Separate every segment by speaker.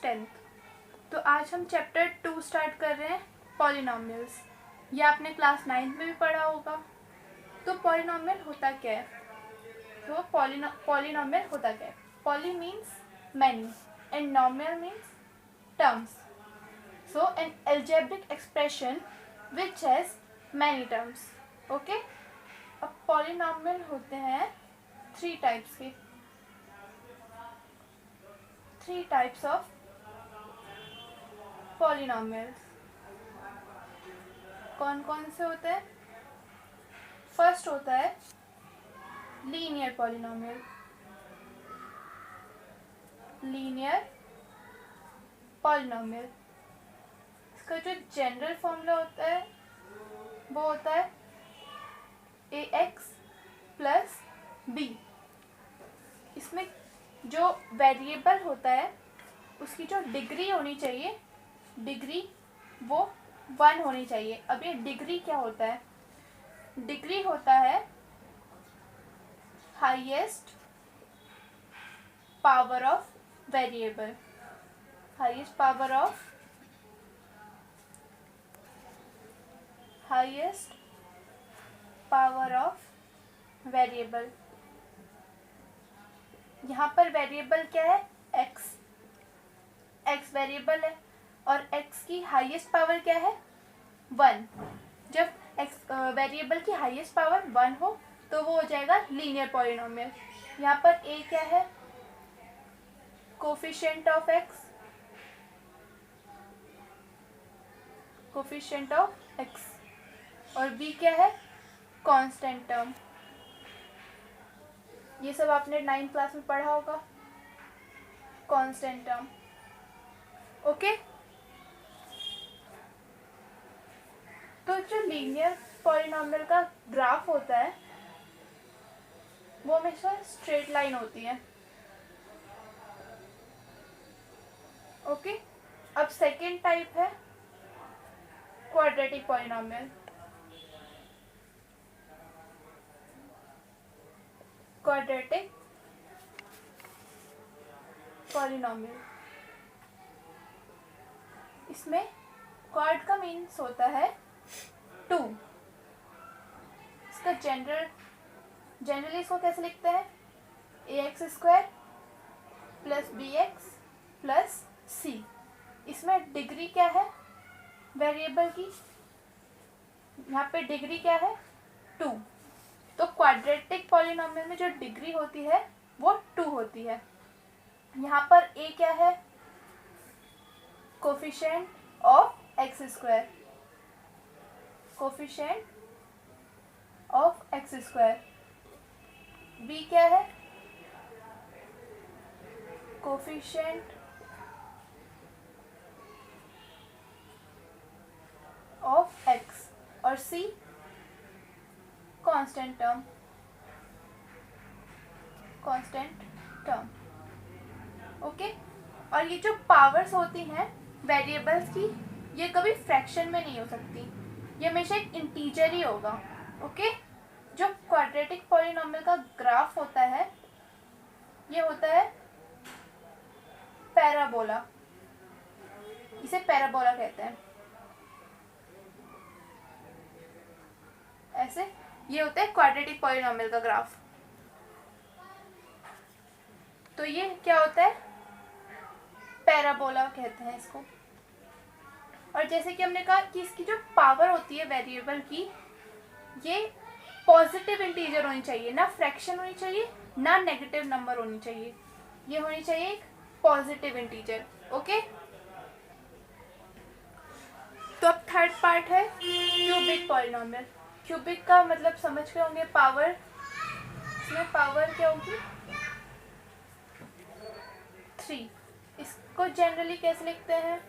Speaker 1: 10th। तो आज हम चैप्टर 2 स्टार्ट कर रहे हैं, पॉलिनॉमियल्स। ये आपने क्लास 9th में भी पढ़ा होगा। तो पॉलिनॉमियल होता क्या है? तो पॉलिनॉमियल होता क्या है? Poly means many and nomial means terms. So an algebraic expression which has many terms. Okay, अब पॉलिनॉमियल होते हैं 3 टाइप्स के। 3 टाइप्स ऑफ पॉलिनॉमियल्स कौन कौन से होते हैं? फर्स्ट होता है लीनियर पॉलिनॉमियल। लीनियर पॉलिनॉमियल, इसका जो जनरल फॉर्मूला होता है वो होता है ax प्लस b। इसमें जो वेरिएबल होता है उसकी जो डिग्री होनी चाहिए, डिग्री वो 1 होनी चाहिए। अब ये डिग्री क्या होता है? डिग्री होता है highest power of variable. Highest power of variable. यहाँ पर वेरिएबल क्या है? x। x वेरिएबल है और x की हाईएस्ट पावर क्या है? 1। जब x वेरिएबल की हाईएस्ट पावर 1 हो तो वो हो जाएगा लीनियर पॉलिनॉमियल। यहाँ पर a क्या है? Coefficient of x। Coefficient of x और b क्या है? Constant term. ये सब आपने 9th क्लास में पढ़ा होगा, कांस्टेंट टर्म। ओके, तो जो लीनियर पॉलिनॉमियल का ग्राफ होता है वो हमेशा स्ट्रेट लाइन होती है। ओके, अब सेकेंड टाइप है क्वाड्रेटिक पॉलिनॉमियल। क्वाड्रेटिक पॉलिनॉमियल, इसमें क्वाड का मीन्स होता है 2। इसका जनरली इसको कैसे लिखते हैं? ax² plus bx plus c। इसमें डिग्री क्या है वेरिएबल की? यहाँ पे डिग्री क्या है? 2। तो क्वाड्रेटिक पॉलिनॉमियल में जो डिग्री होती है वो 2 होती है। यहाँ पर a क्या है? Coefficient of x²। Coefficient of x²। b क्या है? कोफिशिएंट ऑफ x और c कांस्टेंट टर्म। ओके, और ये जो पावर्स होती हैं वेरिएबल्स की, ये कभी फ्रैक्शन में नहीं हो सकती, ये हमेशा एक इंटीजर ही होगा। ओके, जो क्वाड्रेटिक पॉलिनॉमियल का ग्राफ होता है ये होता है पैराबोला। इसे पैराबोला कहते हैं। ऐसे ये होता है क्वाड्रेटिक पॉलिनॉमियल का ग्राफ। तो ये क्या होता है? पैराबोला कहते हैं इसको। और जैसे कि हमने कहा कि इसकी जो पावर होती है वेरिएबल की, ये पॉजिटिव इंटीजर होनी चाहिए, ना फ्रैक्शन होनी चाहिए ना नेगेटिव नंबर होनी चाहिए। ये होनी चाहिए एक पॉजिटिव इंटीजर। ओके, तो अब थर्ड पार्ट है क्यूबिक पॉलिनॉमियल। क्यूबिक का मतलब समझ के होंगे, पावर। इसमें पावर क्या होगी? 3। इसको जनरली कैसे लिखते हैं?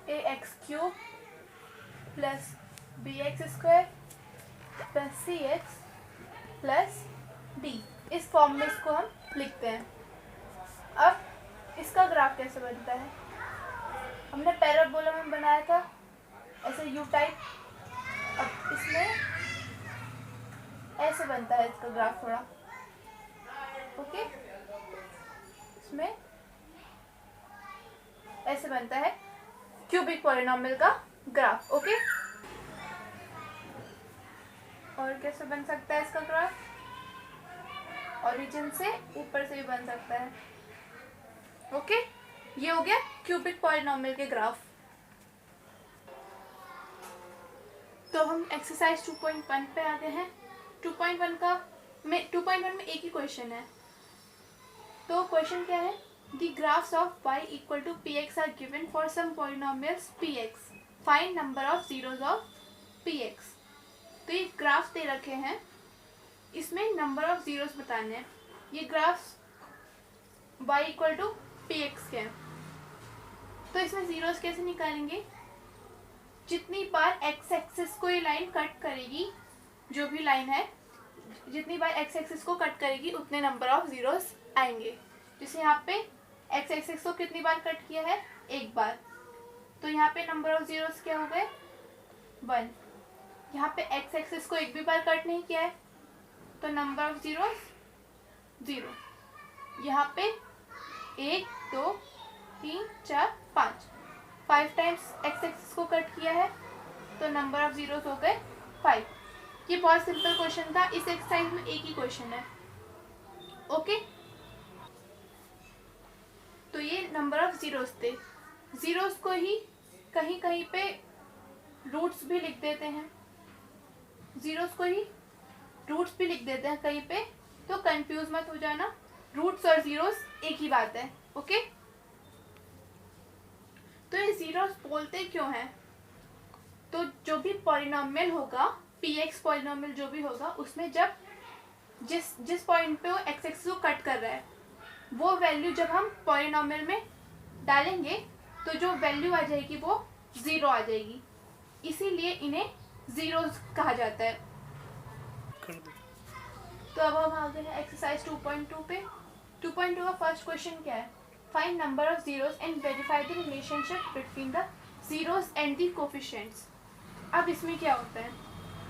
Speaker 1: ax³ plus bx² plus cx plus d। इस फॉर्म में इसको हम लिखते हैं। अब इसका ग्राफ कैसे बनता है? हमने पैराबोला में बनाया था ऐसे यू टाइप। अब इसमें ऐसे बनता है इसका ग्राफ थोड़ा। ओके, इसमें ऐसे बनता है क्यूबिक पॉलिनॉमियल का ग्राफ। ओके, और कैसे बन सकता है इसका ग्राफ? ओरिजिन से ऊपर से भी बन सकता है। ओके, ये हो गया क्यूबिक पॉलिनॉमियल के ग्राफ। तो हम एक्सरसाइज 2.1 पे आ गए हैं। 2.1 में एक ही क्वेश्चन है। तो क्वेश्चन क्या है? The graphs of y equal to px are given for some polynomials px, find number of zeros of px। तो ये ग्राफ दे रखे हैं, इसमें नंबर ऑफ जीरोस बताने हैं। ये graphs y equal to px के हैं। तो इसमें जीरोस कैसे निकालेंगे? जितनी बार x एक्सिस को ये लाइन कट करेगी, जो भी लाइन है, जितनी बार x एक्सिस को कट करेगी उतने नंबर ऑफ जीरोस आएंगे। जैसे यहाँ पे x एक्सिस को कितनी बार कट किया है? एक बार, तो यहाँ पे नंबर ऑफ जीरोस क्या हो गए? 1। यहाँ पे x एक्सिस को एक भी बार कट नहीं किया है, तो नंबर ऑफ जीरोस 0। यहाँ पे 1 2 3 4 5 टाइम्स x एक्सिस को कट किया है, तो नंबर ऑफ जीरोस हो गए 5। ये बहुत सिंपल क्वेश्चन था, इस एक्सरसाइज में एक ही क्वेश्चन है। ओके, तो ये नंबर ऑफ जीरोस थे। जीरोस को ही कहीं कहीं पे रूट्स भी लिख देते हैं, जीरोस को ही रूट्स भी लिख देते हैं कहीं पे, तो कंफ्यूज मत हो जाना, रूट्स और जीरोस एक ही बात है। ओके, तो ये जीरोस बोलते क्यों हैं? तो जो भी पॉलिनॉमियल होगा, px पॉलिनॉमियल जो भी होगा, उसमें जब जिस पॉइंट पे वो x एक्सिस को कट कर रहा है, वो वैल्यू जब हम पॉलिनॉमियल में डालेंगे तो जो वैल्यू आ जाएगी वो 0 आ जाएगी, इसीलिए इन्हें जीरोस कहा जाता है। तो अब हम आ गए हैं एक्सरसाइज 2.2 पे। 2.2 का फर्स्ट क्वेश्चन क्या है? Find number of zeros and verify the relationship between the zeros and the coefficients. अब इसमें क्या होता है?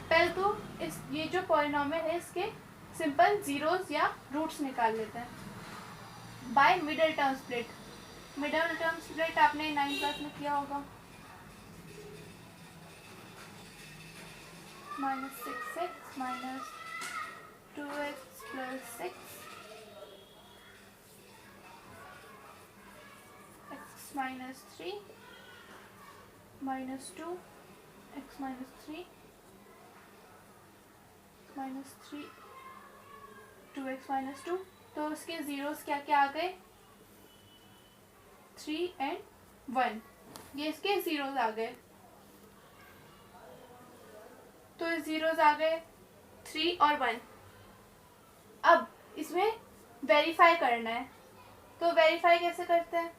Speaker 1: पहले तो ये जो पॉलिनॉमियल है इसके सिंपल जीरोस या रूट्स निकाल लेते हैं by middle term split. Middle term split आपने 9th क्लास में किया होगा। -6x minus 2x plus 6 x minus 3 minus 2 x minus 3 minus 3 2x minus 2। तो उसके जीरोस क्या क्या आ गए? 3 and 1, ये इसके जीरोस आ गए। तो जीरोस आ गए 3 और 1। अब इसमें वेरीफाई करना है, तो वेरीफाई कैसे करते हैं?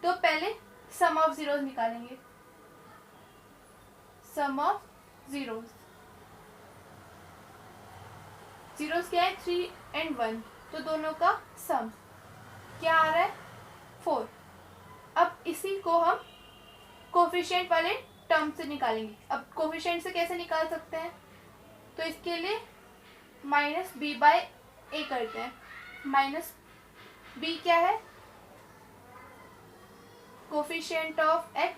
Speaker 1: तो पहले सम ऑफ जीरोस निकालेंगे। सम ऑफ जीरोस, जीरोस क्या है? 3 and 1, तो दोनों का सम क्या आ रहा है? 4। अब इसी को हम कोफिशिएंट वाले टर्म से निकालेंगे। अब कोफिशिएंट से कैसे निकाल सकते हैं? तो इसके लिए -b/a करते हैं। -b क्या है? Coefficient of x,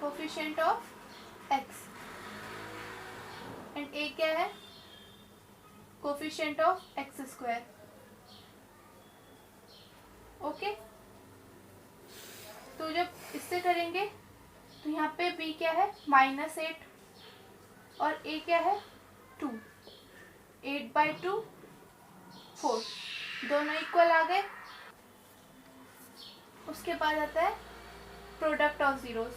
Speaker 1: coefficient of x, and a क्या है? Coefficient of x²। ओके, तो जब इससे करेंगे तो यहाँ पे b क्या है? -8, और a क्या है? 2। 8/2 4, दोनों इक्वल आ गए। उसके बाद आता है प्रोडक्ट ऑफ जीरोस।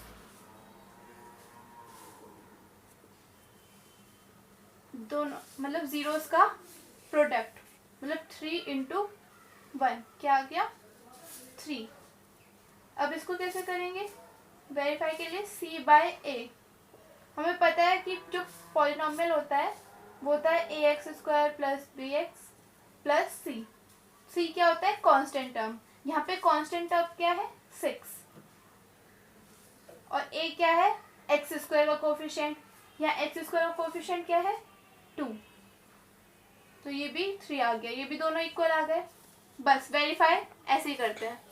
Speaker 1: दोनों मतलब जीरोस का प्रोडक्ट, मतलब 3 × 1 क्या आ गया? 3। अब इसको कैसे करेंगे वेरीफाई के लिए? c/a। हमें पता है कि जो पॉलिनॉमियल होता है वो होता है ax² + bx + c। c क्या होता है? Constant term. यहाँ पे कांस्टेंट टर्म क्या है? 6। और a क्या है? x² का कोफिशिएंट। यहाँ x² का कोफिशिएंट क्या है? 2। तो ये भी 3 आ गया, ये भी दोनों इक्वल आ गए। बस वेरीफाई ऐसे ही करते हैं।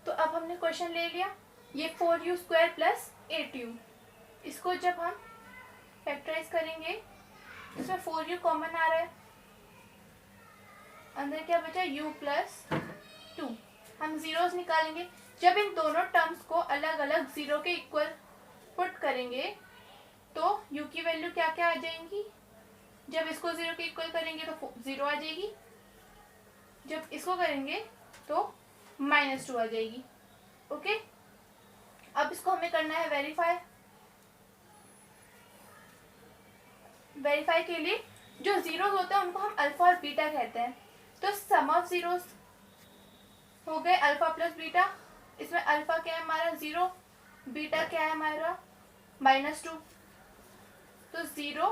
Speaker 1: तो अब हमने क्वेश्चन ले लिया, ये 4u² प्लस 8u, इसको जब हम फैक्टराइज करेंगे इसमें 4u कॉमन आ रहा है, अंदर क्या बचा u प्लस 2। हम जीरोस निकालेंगे, जब इन दोनों टर्म्स को अलग अलग जीरो के इक्वल पुट करेंगे तो u की वैल्यू क्या क्या आ जाएंगी, जब इसको जीरो के इक्वल करेंगे तो 0 आ जाएगी, जब इसको करेंगे तो -2 आ जाएगी। ओके, अब इसको हमें करना है वेरीफाई। वेरीफाई के लिए जो जीरोस होते हैं उनको हम अल्फा और बीटा कहते हैं। तो सम ऑफ जीरोस हो गए अल्फा प्लस बीटा, इसमें अल्फा क्या है हमारा 0, बीटा क्या है हमारा -2, तो 0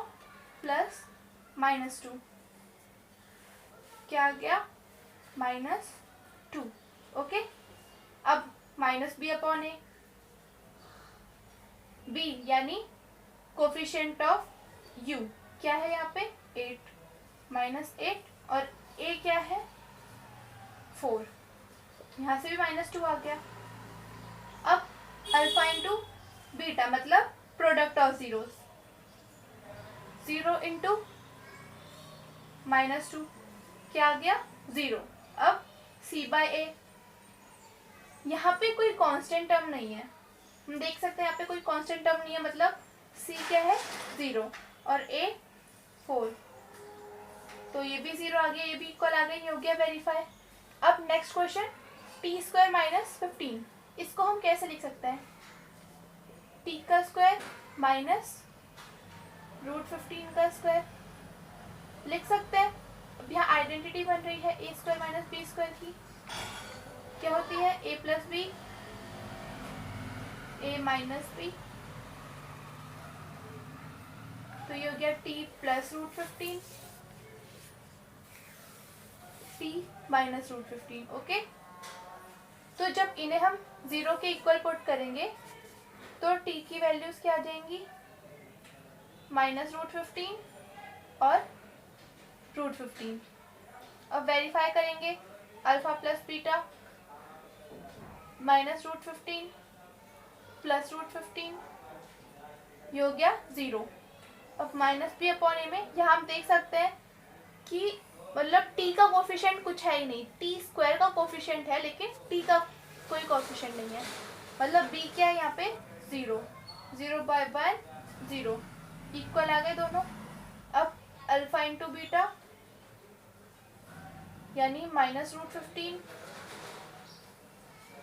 Speaker 1: प्लस -2 क्या आ गया -2। ओके, अब -b अपॉन a, b यानी कोफिशिएंट ऑफ u क्या है यहाँ पे 8 -8 और a क्या है 4, यहाँ से भी -2 आ गया। अब अल्फा इंटू बीटा मतलब प्रोडक्ट ऑफ जीरोस, 0 इंटू -2 क्या आ गया 0। अब c/a, यहाँ पे कोई कांस्टेंट टर्म नहीं है, हम देख सकते हैं यहाँ पे कोई कांस्टेंट टर्म नहीं है, मतलब c क्या है 0 और a 4, तो ये भी 0 आ गया, ये भी इक्वल आ गया, ये हो गया वेरीफाई। अब नेक्स्ट क्वेश्चन t² - 15, इसको हम कैसे लिख सकते हैं, t का स्क्वायर माइनस √15 का स्क्वायर लिख सकते हैं। अब यहाँ आइडेंटिटी बन रही है a² - b² की, क्या होती है a plus B a minus B, तो ये हो गया t plus √15 t minus √15। Okay, तो जब इन्हें हम 0 के इक्वल पुट करेंगे तो t की वैल्यूज क्या आ जाएंगी -√15 और √15। अब वेरीफाई करेंगे अल्फा प्लस बीटा -√15 प्लस √15, ये हो गया 0। अब -b अपॉन a में यहाँ हम देख सकते हैं कि मतलब t का कोफिशिएंट कुछ है ही नहीं, t² का कोफिशिएंट है लेकिन t का कोई कोफिशिएंट नहीं है, मतलब b क्या है यहाँ पे 0, 0/0 इक्वल आ गए दोनों। अब अल्फा इंटू बीटा यानी -√15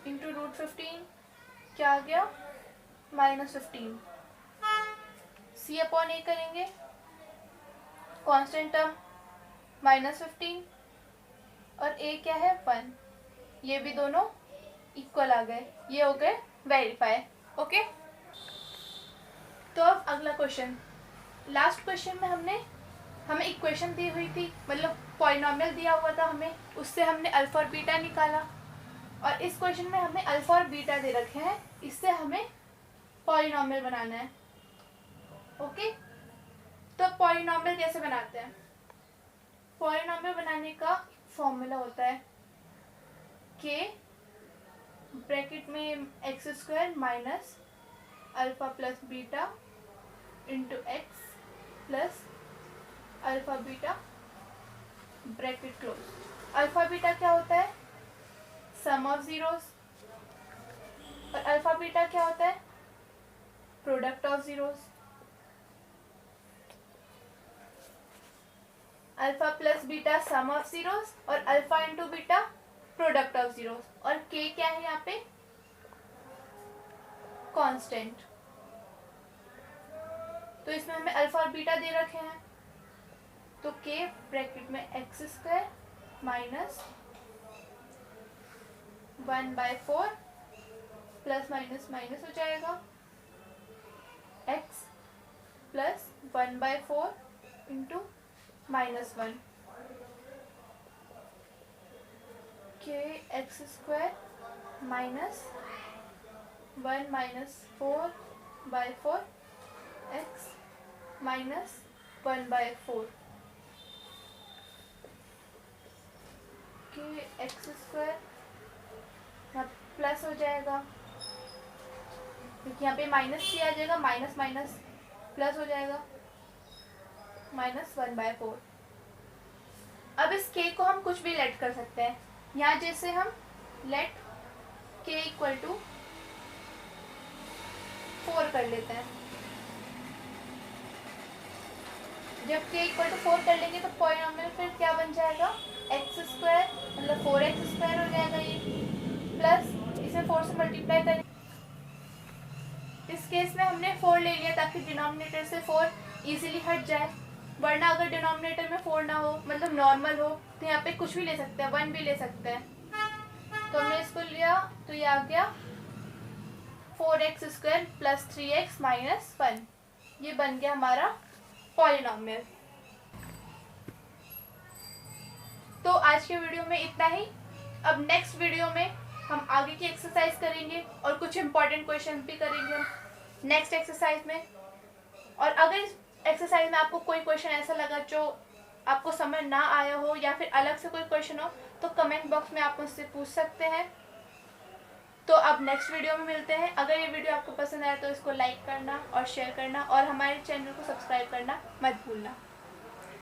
Speaker 1: इंटू √15 क्या आ गया -15, c अपॉन a करेंगे कांस्टेंट टर्म -15 और a क्या है 1, ये भी दोनों इक्वल आ गए, ये हो गए वेरीफाई। ओके, तो अब अगला क्वेश्चन, लास्ट क्वेश्चन में हमें इक्वेशन दी हुई थी, मतलब पॉलिनोमियल दिया हुआ था हमें, उससे हमने अल्फा और बीटा निकाला, और इस क्वेश्चन में हमें अल्फा और बीटा दे रखे हैं, इससे हमें पॉलिनोमियल बनाना है। ओके, तो पॉलिनोमियल कैसे बनाते हैं, पॉलिनोमियल बनाने का फॉर्मूला होता है k ब्रैकेट में x² minus alpha plus beta into x plus alpha beta bracket close. Alpha beta क्या होता है सम ऑफ जीरोस, और अल्फा बीटा क्या होता है product of zeros. Alpha plus beta sum of zeros और alpha into beta product of zeros, और k क्या है यहाँ पे कांस्टेंट, तो इसमें हमें अल्फा और बीटा दे रखे हैं, तो k ब्रैकेट में x² minus 1/4 plus minus minus हो जाएगा x plus 1/4 into -1 k x² minus 1 - 4/4 x minus 1/4 okay, x square यहाँ प्लस हो जाएगा क्योंकि यहाँ पे माइनस थ्री आ जाएगा, माइनस माइनस प्लस हो जाएगा, -1/4। अब इस k को हम कुछ भी लेट कर सकते हैं। यहाँ जैसे हम लेट k इक्वल टू 4 कर लेते हैं। जब k इक्वल टू 4 कर लेंगे तो पॉलिनॉमियल फिर क्या बन जाएगा, एक्स स्क्वायर मतलब 4x स्क्वायर हो जाएगा ये, प्लस इसे 4 से मल्टीप्लाई करेंगे। इस केस में हमने 4 ले लिया ताकि डिनोमिनेटर से 4 इजीली हट जाए, वरना अगर डिनोमिनेटर में 4 ना हो मतलब नॉर्मल हो तो यहाँ पे कुछ भी ले सकते हैं, 1 भी ले सकते हैं। तो हमने इसको लिया तो ये आ गया 4x square plus 3x minus 1। ये बन गया हमारा पॉलिनॉमियल। तो आज के वीडियो में इतना ही। अब नेक्स्ट वीडियो में हम आगे की एक्सरसाइज करेंगे और कुछ इंपॉर्टेंट क्वेश्चन भी करेंगे हम नेक्स्ट एक्सरसाइज में। और अगर इस एक्सरसाइज में आपको कोई क्वेश्चन ऐसा लगा जो आपको समझ ना आया हो या फिर अलग से कोई क्वेश्चन हो तो कमेंट बॉक्स में आप मुझसे पूछ सकते हैं। तो अब नेक्स्ट वीडियो में मिलते हैं। अगर ये वीडियो आपको पसंद आया तो इसको लाइक करना और शेयर करना और हमारे चैनल को सब्सक्राइब करना मत भूलना।